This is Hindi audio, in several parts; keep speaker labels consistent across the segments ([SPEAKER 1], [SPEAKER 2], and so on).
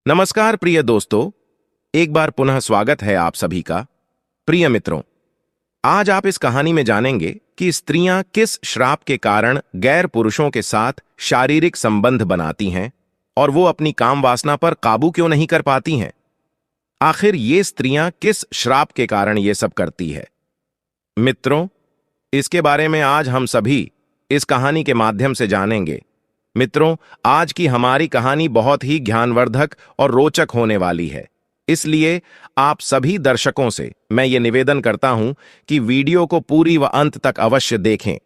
[SPEAKER 1] नमस्कार प्रिय दोस्तों, एक बार पुनः स्वागत है आप सभी का। प्रिय मित्रों, आज आप इस कहानी में जानेंगे कि स्त्रियां किस श्राप के कारण गैर पुरुषों के साथ शारीरिक संबंध बनाती हैं और वो अपनी काम वासना पर काबू क्यों नहीं कर पाती हैं। आखिर ये स्त्रियां किस श्राप के कारण ये सब करती है। मित्रों, इसके बारे में आज हम सभी इस कहानी के माध्यम से जानेंगे। मित्रों, आज की हमारी कहानी बहुत ही ज्ञानवर्धक और रोचक होने वाली है, इसलिए आप सभी दर्शकों से मैं ये निवेदन करता हूं कि वीडियो को पूरी व अंत तक अवश्य देखें।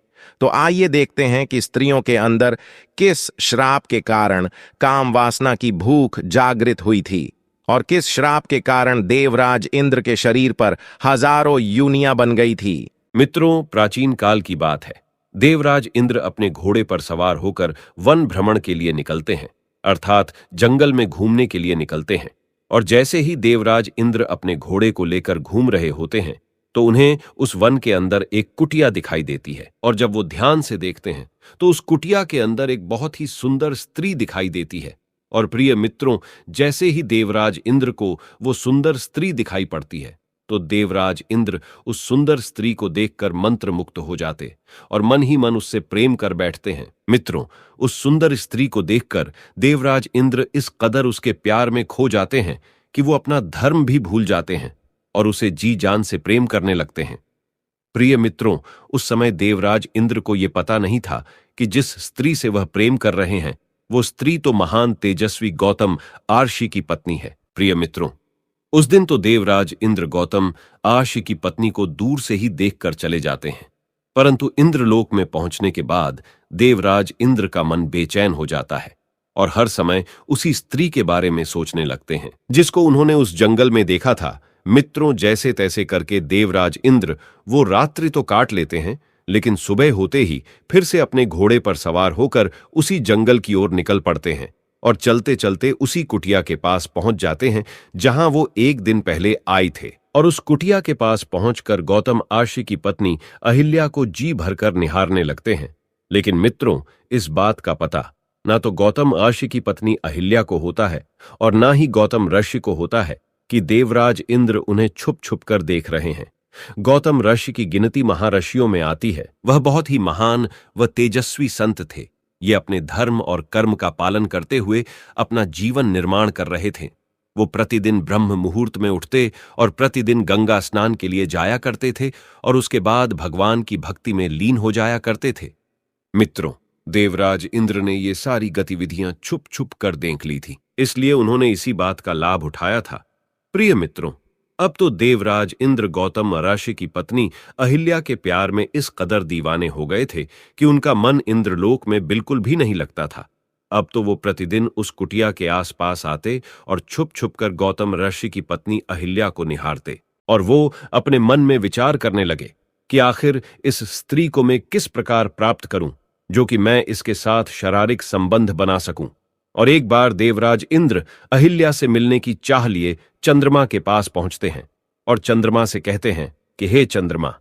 [SPEAKER 1] तो आइए देखते हैं कि स्त्रियों के अंदर किस श्राप के कारण काम वासना की भूख जागृत हुई थी और किस श्राप के कारण देवराज इंद्र के शरीर पर हजारों यूनियां बन गई थी।
[SPEAKER 2] मित्रों, प्राचीन काल की बात है। देवराज इंद्र अपने घोड़े पर सवार होकर वन भ्रमण के लिए निकलते हैं, अर्थात जंगल में घूमने के लिए निकलते हैं। और जैसे ही देवराज इंद्र अपने घोड़े को लेकर घूम रहे होते हैं तो उन्हें उस वन के अंदर एक कुटिया दिखाई देती है। और जब वो ध्यान से देखते हैं तो उस कुटिया के अंदर एक बहुत ही सुंदर स्त्री दिखाई देती है। और प्रिय मित्रों, जैसे ही देवराज इंद्र को वो सुंदर स्त्री दिखाई पड़ती है तो देवराज इंद्र उस सुंदर स्त्री को देखकर मंत्र मुक्त हो जाते और मन ही मन उससे प्रेम कर बैठते हैं। मित्रों, उस सुंदर स्त्री को देखकर देवराज इंद्र इस कदर उसके प्यार में खो जाते हैं कि वो अपना धर्म भी भूल जाते हैं और उसे जी जान से प्रेम करने लगते हैं। प्रिय मित्रों, उस समय देवराज इंद्र को यह पता नहीं था कि जिस स्त्री से वह प्रेम कर रहे हैं वो स्त्री तो महान तेजस्वी गौतम आर्षि की पत्नी है। प्रिय मित्रों, उस दिन तो देवराज इंद्र गौतम आर्षि की पत्नी को दूर से ही देखकर चले जाते हैं, परंतु इंद्रलोक में पहुंचने के बाद देवराज इंद्र का मन बेचैन हो जाता है और हर समय उसी स्त्री के बारे में सोचने लगते हैं जिसको उन्होंने उस जंगल में देखा था। मित्रों, जैसे तैसे करके देवराज इंद्र वो रात्रि तो काट लेते हैं, लेकिन सुबह होते ही फिर से अपने घोड़े पर सवार होकर उसी जंगल की ओर निकल पड़ते हैं और चलते चलते उसी कुटिया के पास पहुंच जाते हैं जहां वो एक दिन पहले आए थे। और उस कुटिया के पास पहुंचकर गौतम आर्षि की पत्नी अहिल्या को जी भरकर निहारने लगते हैं। लेकिन मित्रों, इस बात का पता ना तो गौतम आर्षि की पत्नी अहिल्या को होता है और ना ही गौतम ऋषि को होता है कि देवराज इंद्र उन्हें छुप छुप कर देख रहे हैं। गौतम ऋषि की गिनती महाऋषियों में आती है। वह बहुत ही महान व तेजस्वी संत थे। ये अपने धर्म और कर्म का पालन करते हुए अपना जीवन निर्माण कर रहे थे। वो प्रतिदिन ब्रह्म मुहूर्त में उठते और प्रतिदिन गंगा स्नान के लिए जाया करते थे और उसके बाद भगवान की भक्ति में लीन हो जाया करते थे। मित्रों, देवराज इंद्र ने ये सारी गतिविधियां छुप छुप कर देख ली थी, इसलिए उन्होंने इसी बात का लाभ उठाया था। प्रिय मित्रों, अब तो देवराज इंद्र गौतम ऋषि की पत्नी अहिल्या के प्यार में इस कदर दीवाने हो गए थे कि उनका मन इंद्रलोक में बिल्कुल भी नहीं लगता था। अब तो वो प्रतिदिन उस कुटिया के आसपास आते और छुप छुप कर गौतम ऋषि की पत्नी अहिल्या को निहारते और वो अपने मन में विचार करने लगे कि आखिर इस स्त्री को मैं किस प्रकार प्राप्त करूं जो कि मैं इसके साथ शारीरिक संबंध बना सकूं। और एक बार देवराज इंद्र अहिल्या से मिलने की चाह लिए चंद्रमा के पास पहुंचते हैं और चंद्रमा से कहते हैं कि हे चंद्रमा,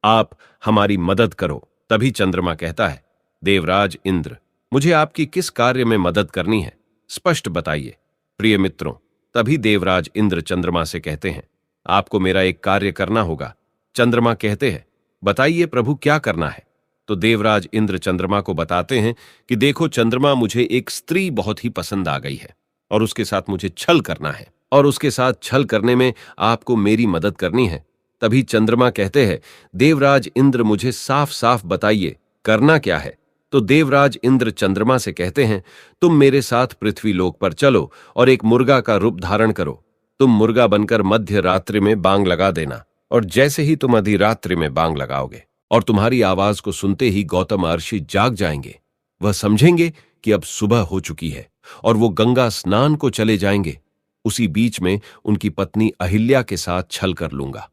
[SPEAKER 2] आप हमारी मदद करो। तभी चंद्रमा कहता है, देवराज इंद्र, मुझे आपकी किस कार्य में मदद करनी है, स्पष्ट बताइए। प्रिय मित्रों, तभी देवराज इंद्र चंद्रमा से कहते हैं, आपको मेरा एक कार्य करना होगा। चंद्रमा कहते हैं, बताइए प्रभु, क्या करना है। तो देवराज इंद्र चंद्रमा को बताते हैं कि देखो चंद्रमा, मुझे एक स्त्री बहुत ही पसंद आ गई है और उसके साथ मुझे छल करना है और उसके साथ छल करने में आपको मेरी मदद करनी है। तभी चंद्रमा कहते हैं, देवराज इंद्र, मुझे साफ साफ बताइए करना क्या है। तो देवराज इंद्र चंद्रमा से कहते हैं, तुम मेरे साथ पृथ्वी लोक पर चलो और एक मुर्गा का रूप धारण करो। तुम मुर्गा बनकर मध्य रात्रि में बांग लगा देना और जैसे ही तुम आधी रात्रि में बांग लगाओगे और तुम्हारी आवाज को सुनते ही गौतम आर्षि जाग जाएंगे। वह समझेंगे कि अब सुबह हो चुकी है और वो गंगा स्नान को चले जाएंगे। उसी बीच में उनकी पत्नी अहिल्या के साथ छल कर लूंगा।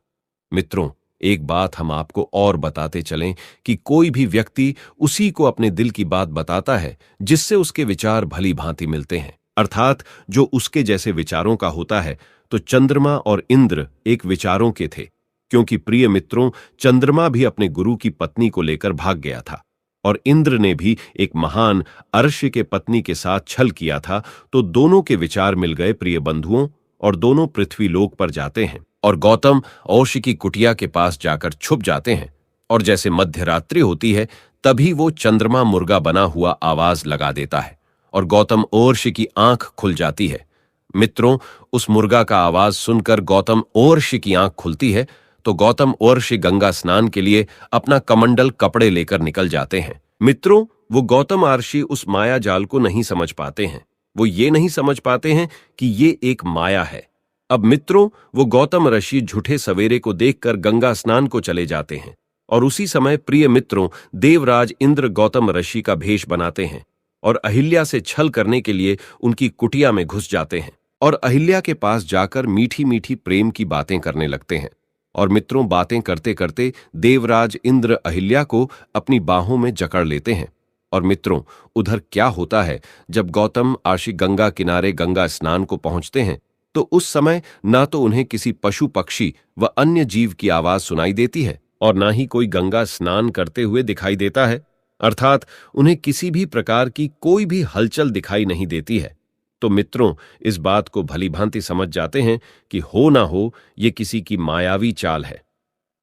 [SPEAKER 2] मित्रों, एक बात हम आपको और बताते चलें कि कोई भी व्यक्ति उसी को अपने दिल की बात बताता है जिससे उसके विचार भली भांति मिलते हैं, अर्थात जो उसके जैसे विचारों का होता है। तो चंद्रमा और इंद्र एक विचारों के थे, क्योंकि प्रिय मित्रों, चंद्रमा भी अपने गुरु की पत्नी को लेकर भाग गया था और इंद्र ने भी एक महान अर्ष्य के पत्नी के साथ छल किया था, तो दोनों के विचार मिल गए प्रिय बंधुओं, और दोनों पृथ्वी लोक पर जाते हैं और गौतम और्ष की कुटिया के पास जाकर छुप जाते हैं। और जैसे मध्यरात्रि होती है तभी वो चंद्रमा मुर्गा बना हुआ आवाज लगा देता है और गौतम और्ष की आंख खुल जाती है। मित्रों, उस मुर्गा का आवाज सुनकर गौतम और्ष की आंख खुलती है तो गौतम और्ष गंगा स्नान के लिए अपना कमंडल कपड़े लेकर निकल जाते हैं। मित्रों, वो गौतम आर्षि उस माया जाल को नहीं समझ पाते हैं। वो ये नहीं समझ पाते हैं कि ये एक माया है। अब मित्रों, वो गौतम ऋषि झूठे सवेरे को देखकर गंगा स्नान को चले जाते हैं और उसी समय प्रिय मित्रों देवराज इंद्र गौतम ऋषि का भेष बनाते हैं और अहिल्या से छल करने के लिए उनकी कुटिया में घुस जाते हैं और अहिल्या के पास जाकर मीठी मीठी प्रेम की बातें करने लगते हैं। और मित्रों, बातें करते करते देवराज इंद्र अहिल्या को अपनी बाहों में जकड़ लेते हैं। और मित्रों, उधर क्या होता है, जब गौतम आर्षि गंगा किनारे गंगा स्नान को पहुंचते हैं तो उस समय ना तो उन्हें किसी पशु पक्षी व अन्य जीव की आवाज सुनाई देती है और ना ही कोई गंगा स्नान करते हुए दिखाई देता है, अर्थात उन्हें किसी भी प्रकार की कोई भी हलचल दिखाई नहीं देती है। तो मित्रों, इस बात को भली भांति समझ जाते हैं कि हो ना हो ये किसी की मायावी चाल है।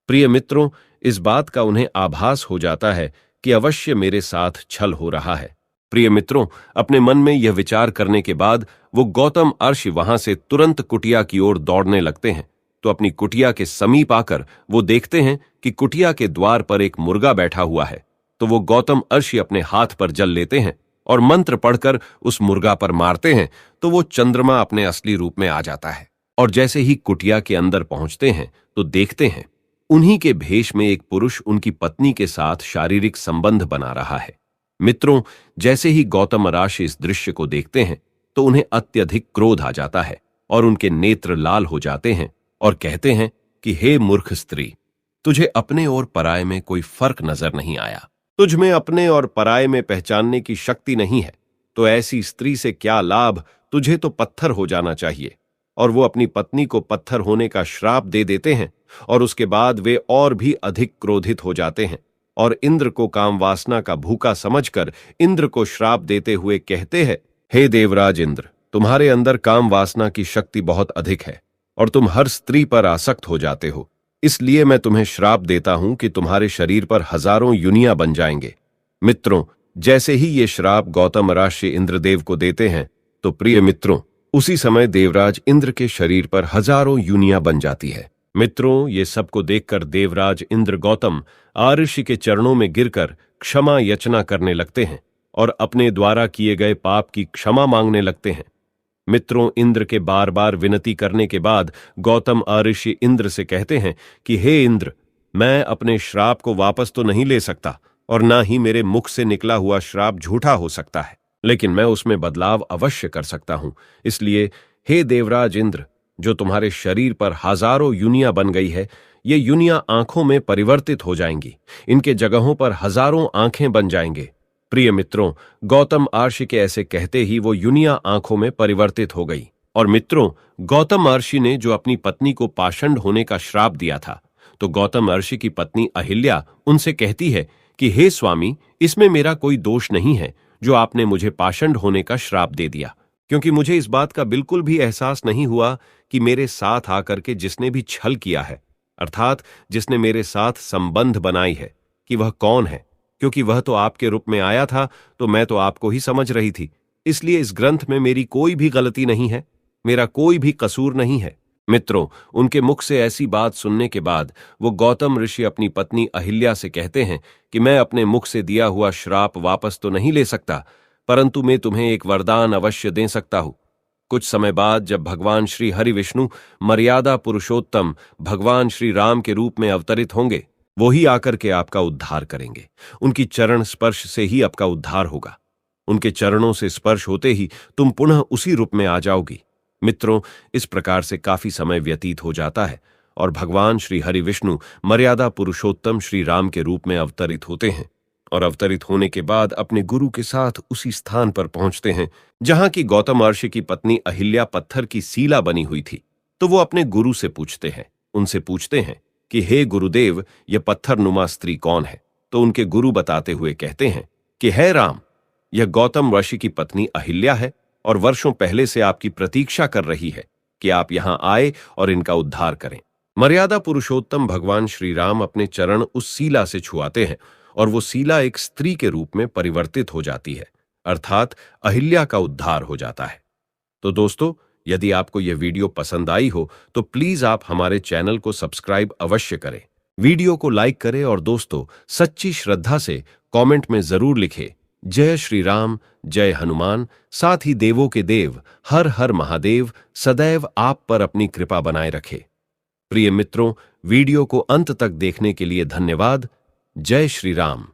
[SPEAKER 2] प्रिय मित्रों, इस बात का उन्हें आभास हो जाता है कि अवश्य मेरे साथ छल हो रहा है। प्रिय मित्रों, अपने मन में यह विचार करने के बाद वो गौतम अर्षि वहां से तुरंत कुटिया की ओर दौड़ने लगते हैं। तो अपनी कुटिया के समीप आकर वो देखते हैं कि कुटिया के द्वार पर एक मुर्गा बैठा हुआ है। तो वो गौतम अर्षि अपने हाथ पर जल लेते हैं और मंत्र पढ़कर उस मुर्गा पर मारते हैं तो वो चंद्रमा अपने असली रूप में आ जाता है। और जैसे ही कुटिया के अंदर पहुंचते हैं तो देखते हैं उन्हीं के भेष में एक पुरुष उनकी पत्नी के साथ शारीरिक संबंध बना रहा है। मित्रों, जैसे ही गौतम ऋषि इस दृश्य को देखते हैं तो उन्हें अत्यधिक क्रोध आ जाता है और उनके नेत्र लाल हो जाते हैं और कहते हैं कि हे मूर्ख स्त्री, तुझे अपने और पराये में कोई फर्क नजर नहीं आया। तुझ में अपने और पराये में पहचानने की शक्ति नहीं है, तो ऐसी स्त्री से क्या लाभ, तुझे तो पत्थर हो जाना चाहिए। और वो अपनी पत्नी को पत्थर होने का श्राप दे देते हैं और उसके बाद वे और भी अधिक क्रोधित हो जाते हैं और इंद्र को काम वासना का भूखा समझकर इंद्र को श्राप देते हुए कहते हैं, हे देवराज इंद्र, तुम्हारे अंदर काम वासना की शक्ति बहुत अधिक है और तुम हर स्त्री पर आसक्त हो जाते हो। इसलिए मैं तुम्हें श्राप देता हूं कि तुम्हारे शरीर पर हजारों युनियां बन जाएंगे। मित्रों, जैसे ही ये श्राप गौतम ऋषि इंद्रदेव को देते हैं तो प्रिय मित्रों उसी समय देवराज इंद्र के शरीर पर हजारों युनियां बन जाती है। मित्रों, ये सबको देखकर देवराज इंद्र गौतम आर्षि के चरणों में गिरकर क्षमा याचना करने लगते हैं और अपने द्वारा किए गए पाप की क्षमा मांगने लगते हैं। मित्रों, इंद्र के बार बार विनती करने के बाद गौतम आर्षि इंद्र से कहते हैं कि हे इंद्र, मैं अपने श्राप को वापस तो नहीं ले सकता और ना ही मेरे मुख से निकला हुआ श्राप झूठा हो सकता है, लेकिन मैं उसमें बदलाव अवश्य कर सकता हूं। इसलिए हे देवराज इंद्र, जो तुम्हारे शरीर पर हजारों युनियां बन गई है, ये युनियां आंखों में परिवर्तित हो जाएंगी। इनके जगहों पर हजारों आंखें बन जाएंगे। प्रिय मित्रों, गौतम आर्षि के ऐसे कहते ही वो युनियां आंखों में परिवर्तित हो गई। और मित्रों, गौतम आर्षि ने जो अपनी पत्नी को पाषंड होने का श्राप दिया था, तो गौतम आर्षि की पत्नी अहिल्या उनसे कहती है कि हे स्वामी, इसमें मेरा कोई दोष नहीं है जो आपने मुझे पाषंड होने का श्राप दे दिया, क्योंकि मुझे इस बात का बिल्कुल भी एहसास नहीं हुआ कि मेरे साथ आकर के जिसने भी छल किया है, अर्थात जिसने मेरे साथ संबंध बनाई है, कि वह कौन है, क्योंकि वह तो आपके रूप में आया था तो मैं तो आपको ही समझ रही थी। इसलिए इस ग्रंथ में मेरी कोई भी गलती नहीं है, मेरा कोई भी कसूर नहीं है। मित्रों, उनके मुख से ऐसी बात सुनने के बाद वो गौतम ऋषि अपनी पत्नी अहिल्या से कहते हैं कि मैं अपने मुख से दिया हुआ श्राप वापस तो नहीं ले सकता, परंतु मैं तुम्हें एक वरदान अवश्य दे सकता हूं। कुछ समय बाद जब भगवान श्री हरि विष्णु मर्यादा पुरुषोत्तम भगवान श्री राम के रूप में अवतरित होंगे, वो ही आकर के आपका उद्धार करेंगे। उनकी चरण स्पर्श से ही आपका उद्धार होगा। उनके चरणों से स्पर्श होते ही तुम पुनः उसी रूप में आ जाओगी। मित्रों, इस प्रकार से काफी समय व्यतीत हो जाता है और भगवान श्री हरि विष्णु मर्यादा पुरुषोत्तम श्री राम के रूप में अवतरित होते हैं और अवतरित होने के बाद अपने गुरु के साथ उसी स्थान पर पहुंचते हैं जहां की गौतम ऋषि की पत्नी अहिल्या पत्थर की सीला बनी हुई थी। तो वो अपने गुरु से पूछते हैं, उनसे पूछते हैं कि हे गुरुदेव, यह पत्थर नुमा स्त्री कौन है तो उनके गुरु बताते हुए कहते हैं कि हे राम, यह गौतम ऋषि की पत्नी अहिल्या है और वर्षों पहले से आपकी प्रतीक्षा कर रही है कि आप यहां आए और इनका उद्धार करें। मर्यादा पुरुषोत्तम भगवान श्री राम अपने चरण उस सीला से छुआते हैं और वो सीला एक स्त्री के रूप में परिवर्तित हो जाती है, अर्थात अहिल्या का उद्धार हो जाता है। तो दोस्तों, यदि आपको यह वीडियो पसंद आई हो तो प्लीज आप हमारे चैनल को सब्सक्राइब अवश्य करें, वीडियो को लाइक करें और दोस्तों सच्ची श्रद्धा से कमेंट में जरूर लिखें जय श्री राम, जय हनुमान। साथ ही देवों के देव हर हर महादेव सदैव आप पर अपनी कृपा बनाए रखे। प्रिय मित्रों, वीडियो को अंत तक देखने के लिए धन्यवाद। जय श्री राम।